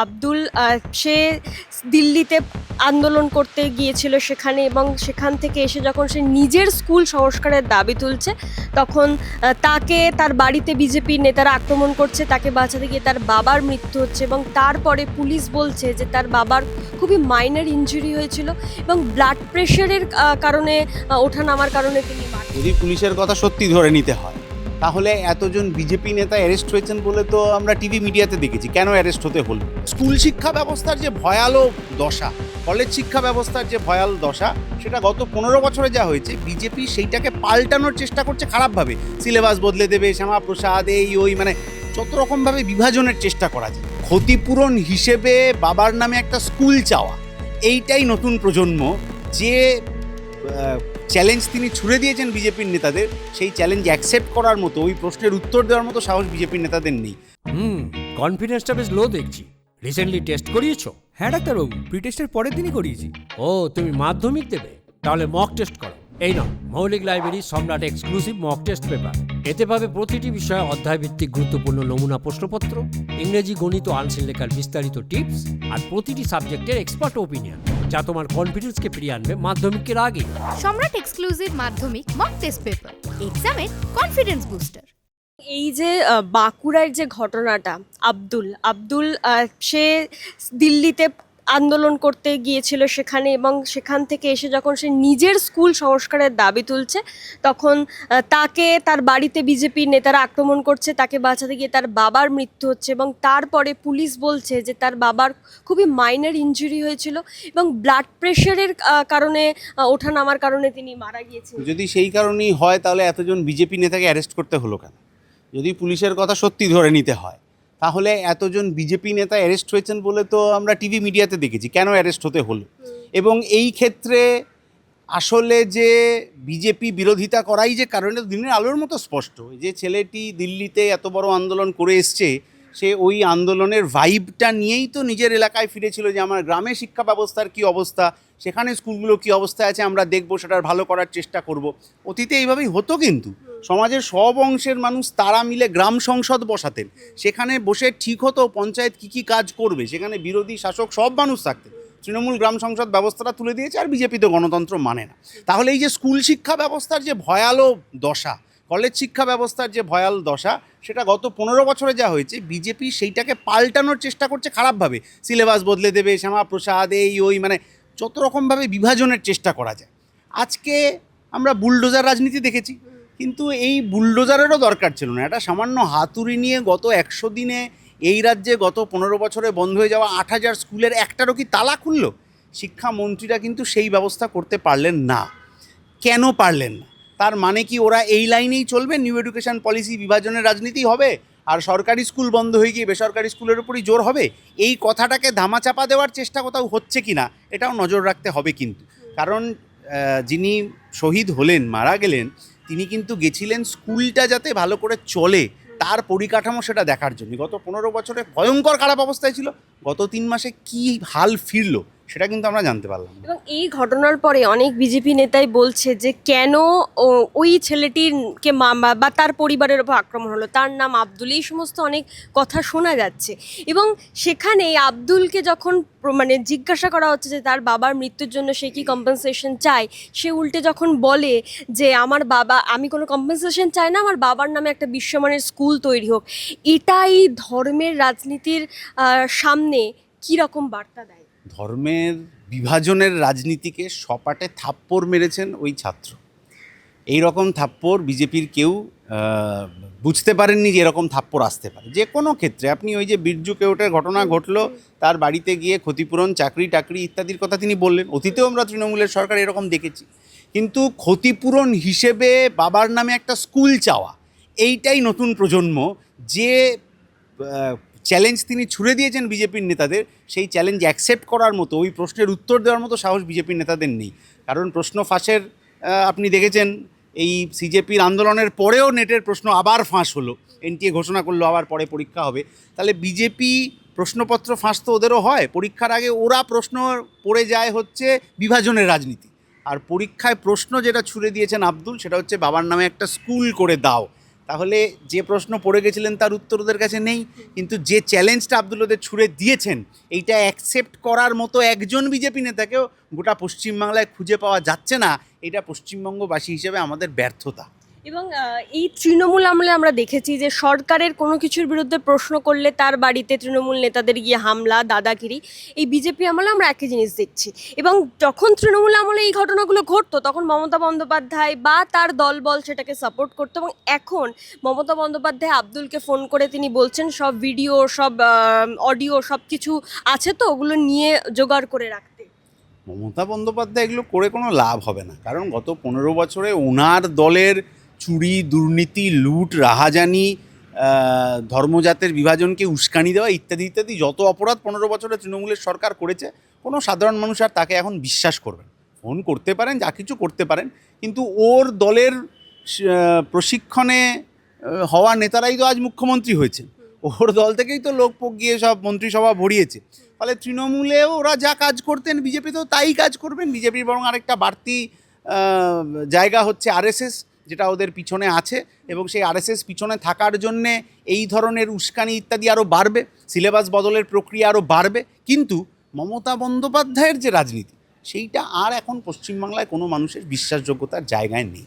আব্দুল সে দিল্লিতে আন্দোলন করতে গিয়েছিল সেখানে, এবং সেখান থেকে এসে যখন সে নিজের স্কুল সংস্কারের দাবি তুলছে, তখন তাকে তার বাড়িতে বিজেপি নেতারা আক্রমণ করছে, তাকে বাঁচাতে গিয়ে তার বাবার মৃত্যু হচ্ছে, এবং তারপরে পুলিশ বলছে যে তার বাবার খুবই মাইনর ইনজুরি হয়েছিল এবং ব্লাড প্রেশারের কারণে ওঠানামার কারণে তিনি মারা। যদি পুলিশের কথা সত্যি ধরে নিতে হয়, তাহলে এতজন বিজেপি নেতা অ্যারেস্ট হয়েছেন বলে তো আমরা টিভি মিডিয়াতে দেখেছি। কেন অ্যারেস্ট হতে হলো? স্কুল শিক্ষা ব্যবস্থার যে ভয়ালো দশা, কলেজ শিক্ষা ব্যবস্থার যে ভয়াল দশা, সেটা গত 15 বছরে যা হয়েছে, বিজেপি সেইটাকে পাল্টানোর চেষ্টা করছে খারাপভাবে। সিলেবাস বদলে দেবে, শ্যামাপ্রসাদ, এই ওই, মানে যত রকমভাবে বিভাজনের চেষ্টা করা যায়। ক্ষতিপূরণ হিসেবে বাবার নামে একটা স্কুল চাওয়া, এইটাই নতুন প্রজন্ম। যে চ্যালেঞ্জ তিনি ছুড়ে দিয়েছেন বিজেপির নেতাদের, সেই চ্যালেঞ্জ অ্যাকসেপ্ট করার মতো, ওই প্রশ্নের উত্তর দেওয়ার মতো সাহস বিজেপির নেতাদের নেই। কনফিডেন্সটা বেশ লো দেখছি। রিসেন্টলি টেস্ট করিয়েছো? হ্যাঁ ডাক্তারবাবু, প্রি টেস্টের পরের দিনই করিয়েছি। ও, তুমি মাধ্যমিক দেবে? তাহলে মক টেস্ট করো। এই নাও মৌলিক লাইব্রেরি সম্রাট এক্সক্লুসিভ মক টেস্ট পেপার। এতে পাবে প্রতিটি বিষয়ে অধ্যায়ভিত্তিক গুরুত্বপূর্ণ নমুনা প্রশ্নপত্র, ইংরেজি, গণিত ও আনসিল লেখার বিস্তারিত টিপস, আর প্রতিটি সাবজেক্টের এক্সপার্ট ওপিনিয়ন, যা তোমার কনফিডেন্সকে ফিরিয়ে আনবে মাধ্যমিকের আগে। সম্রাট এক্সক্লুসিভ মাধ্যমিক মক টেস্ট পেপার, এক্সামের কনফিডেন্স বুস্টার। এই যে বাঁকুড়ার যে ঘটনাটা, আব্দুল সে দিল্লিতে আন্দোলন করতে গিয়েছিল সেখানে, এবং সেখান থেকে এসে যখন সে নিজের স্কুল সংস্কারের দাবি তুলছে, তখন তাকে তার বাড়িতে বিজেপি নেতারা আক্রমণ করছে, তাকে বাঁচাতে গিয়ে তার বাবার মৃত্যু হচ্ছে, এবং তারপরে পুলিশ বলছে যে তার বাবার খুবই মাইনর ইনজুরি হয়েছিল এবং ব্লাড প্রেশারের কারণে ওঠানামার কারণে তিনি মারা গিয়েছিলেন। যদি সেই কারণেই হয়, তাহলে এতজন বিজেপি নেতাকে অ্যারেস্ট করতে হলো কেন? যদি পুলিশের কথা সত্যি ধরে নিতে হয়, তাহলে এতজন বিজেপি নেতা অ্যারেস্ট হয়েছেন বলে তো আমরা টিভি মিডিয়াতে দেখেছি। কেন অ্যারেস্ট হতে হলো? এবং এই ক্ষেত্রে আসলে যে বিজেপি বিরোধিতা করাই যে কারণে দিনের আলোর মতো স্পষ্ট। যে ছেলেটি দিল্লিতে এত বড় আন্দোলন করে এসছে, সে ওই আন্দোলনের ভাইবটা নিয়েই তো নিজের এলাকায় ফিরেছিল, যে আমার গ্রামে শিক্ষা ব্যবস্থার কী অবস্থা, সেখানে স্কুলগুলো কী অবস্থায় আছে আমরা দেখব, সেটার ভালো করার চেষ্টা করব। অতীতে এইভাবেই হতো, কিন্তু সমাজের সব অংশের মানুষ তারা মিলে গ্রাম সংসদ বসাতেন, সেখানে বসে ঠিক হতো পঞ্চায়েত কী কী কাজ করবে, সেখানে বিরোধী শাসক সব মানুষ থাকতেন। তৃণমূল গ্রাম সংসদ ব্যবস্থাটা তুলে দিয়েছে, আর বিজেপি তো গণতন্ত্র মানে না। তাহলে এই যে স্কুল শিক্ষা ব্যবস্থার যে ভয়ালো দশা, কলেজ শিক্ষা ব্যবস্থার যে ভয়াল দশা, সেটা গত 15 বছরে যা হয়েছে, বিজেপি সেইটাকে পাল্টানোর চেষ্টা করছে খারাপভাবে। সিলেবাস বদলে দেবে, শ্যামাপ্রসাদ, এই ওই, মানে যত রকমভাবে বিভাজনের চেষ্টা করা যায়। আজকে আমরা বুলডোজার রাজনীতি দেখেছি, কিন্তু এই বুলডোজারেরও দরকার ছিল না। একটা সামান্য হাতুড়ি নিয়ে গত 100 দিনে এই রাজ্যে গত 15 বছরে বন্ধ হয়ে যাওয়া 8000 স্কুলের একটারও কি তালা খুলল? শিক্ষামন্ত্রীরা কিন্তু সেই ব্যবস্থা করতে পারলেন না। কেন পারলেন না? তার মানে কি ওরা এই লাইনেই চলবে? নিউ এডুকেশন পলিসি, বিভাজনের রাজনীতি হবে, আর সরকারি স্কুল বন্ধ হয়ে গিয়ে বেসরকারি স্কুলের উপরই জোর হবে? এই কথাটাকে ধামাচাপা দেওয়ার চেষ্টা কোথাও হচ্ছে কি না, এটাও নজর রাখতে হবে। কিন্তু কারণ যিনি শহীদ হলেন, মারা গেলেন, তিনি কিন্তু গেছিলেন স্কুলটা যাতে ভালো করে চলে, তার পরিকাঠামো সেটা দেখার জন্য। গত 15 বছরে ভয়ঙ্কর খারাপ অবস্থায় ছিল, গত 3 মাসে কি হাল ফিরলো সেটা কিন্তু আমরা জানতে পারলাম। এবং এই ঘটনার পরে অনেক বিজেপি নেতাই বলছে যে কেন ওই ছেলেটিরকে বা তার পরিবারের উপর আক্রমণ হলো, তার নাম আব্দুল, এই সমস্ত অনেক কথা শোনা যাচ্ছে। এবং সেখানে আব্দুলকে যখন মানে জিজ্ঞাসা করা হচ্ছে যে তার বাবার মৃত্যুর জন্য সে কি কম্পেনসেশন চায়, সে উল্টে যখন বলে যে আমার বাবা, আমি কোনো কম্পেনসেশন চাই না, আমার বাবার নামে একটা বিশ্বমানের স্কুল তৈরি হোক, এটাই ধর্মের রাজনীতির সামনে কী রকম বার্তা দেয়? ধর্মের বিভাজনের রাজনীতিকে সপাটে থাপ্পড় মেরেছেন ওই ছাত্র। এই রকম থাপ্পড় বিজেপির কেউ বুঝতে পারেননি যে এরকম থাপ্পড় আসতে পারে যে কোনো ক্ষেত্রে। আপনি ওই যে বিরজু কেওটের ঘটনা ঘটলো, তার বাড়িতে গিয়ে ক্ষতিপূরণ, চাকরি টাকরি ইত্যাদির কথা তিনি বললেন। অতীতেও আমরা তৃণমূলের সরকার এরকম দেখেছি। কিন্তু ক্ষতিপূরণ হিসেবে বাবার নামে একটা স্কুল চাওয়া, এইটাই নতুন প্রজন্ম। যে চ্যালেঞ্জ তিনি ছুড়ে দিয়েছেন বিজেপির নেতাদের, সেই চ্যালেঞ্জ অ্যাকসেপ্ট করার মতো, ওই প্রশ্নের উত্তর দেওয়ার মতো সাহস বিজেপির নেতাদের নেই। কারণ প্রশ্ন ফাঁসের আপনি দেখেছেন, এই সিজেপির আন্দোলনের পরেও নেটের প্রশ্ন আবার ফাঁস হলো, এনটিএ ঘোষণা করলো আবার পরে পরীক্ষা হবে। তাহলে বিজেপি প্রশ্নপত্র ফাঁস তো ওদেরও হয়, পরীক্ষার আগে ওরা প্রশ্ন পড়ে যায় হচ্ছে বিভাজনের রাজনীতি। আর পরীক্ষায় প্রশ্ন যেটা ছুড়ে দিয়েছেন আব্দুল, সেটা হচ্ছে বাবার নামে একটা স্কুল করে দাও। তাহলে যে প্রশ্ন পড়ে গেছিলেন তার উত্তর ওদের কাছে নেই, কিন্তু যে চ্যালেঞ্জটা আব্দুল ওদের ছুড়ে দিয়েছেন এইটা অ্যাকসেপ্ট করার মতো একজন বিজেপি নেতাকেও গোটা পশ্চিমবাংলায় খুঁজে পাওয়া যাচ্ছে না। এটা পশ্চিমবঙ্গবাসী হিসেবে আমাদের ব্যর্থতা। এবং এই তৃণমূল আমলে আমরা দেখেছি যে সরকারের কোনো কিছুর বিরুদ্ধে প্রশ্ন করলে তার বাড়িতে তৃণমূল নেতাদের গিয়ে হামলা, দাদাগিরি। এই বিজেপি আমলে আমরা একই জিনিস দেখছি। এবং যখন তৃণমূল আমলে এই ঘটনাগুলো ঘটতো তখন মমতা বন্দ্যোপাধ্যায় বা তার দলবল সেটাকে সাপোর্ট করতো, এবং এখন মমতা বন্দ্যোপাধ্যায় আব্দুলকে ফোন করে তিনি বলছেন সব ভিডিও, সব অডিও সব কিছু আছে, তো ওগুলো নিয়ে জোগাড় করে রাখতে। মমতা বন্দ্যোপাধ্যায় এগুলো করে কোনো লাভ হবে না, কারণ গত 15 বছরে ওনার দলের চুরি, দুর্নীতি, লুট, রাহাজানি, ধর্মজাতের বিভাজনকে উস্কানি দেওয়া ইত্যাদি ইত্যাদি যত অপরাধ 15 বছরে তৃণমূলের সরকার করেছে, কোনো সাধারণ মানুষ আর তাকে এখন বিশ্বাস করবেন। ফোন করতে পারেন, যা কিছু করতে পারেন, কিন্তু ওর দলের প্রশিক্ষণে হওয়া নেতারাই তো আজ মুখ্যমন্ত্রী হয়েছে। ওর দল থেকেই তো লোক গিয়ে সব মন্ত্রিসভা ভরিয়েছে। ফলে তৃণমূলেও ওরা যা কাজ করতেন বিজেপিতেও তাই কাজ করবেন। বিজেপির বরং আরেকটা বাড়তি জায়গা হচ্ছে আরএসএস, যেটা ওদের পিছনে আছে, এবং সেই আরএসএস পিছনে থাকার জন্যে এই ধরনের উস্কানি ইত্যাদি আরও বাড়বে, সিলেবাস বদলের প্রক্রিয়া আরও বাড়বে। কিন্তু মমতা বন্দ্যোপাধ্যায়ের যে রাজনীতি, সেইটা আর এখন পশ্চিমবাংলায় কোনো মানুষের বিশ্বাসযোগ্যতার জায়গায় নেই।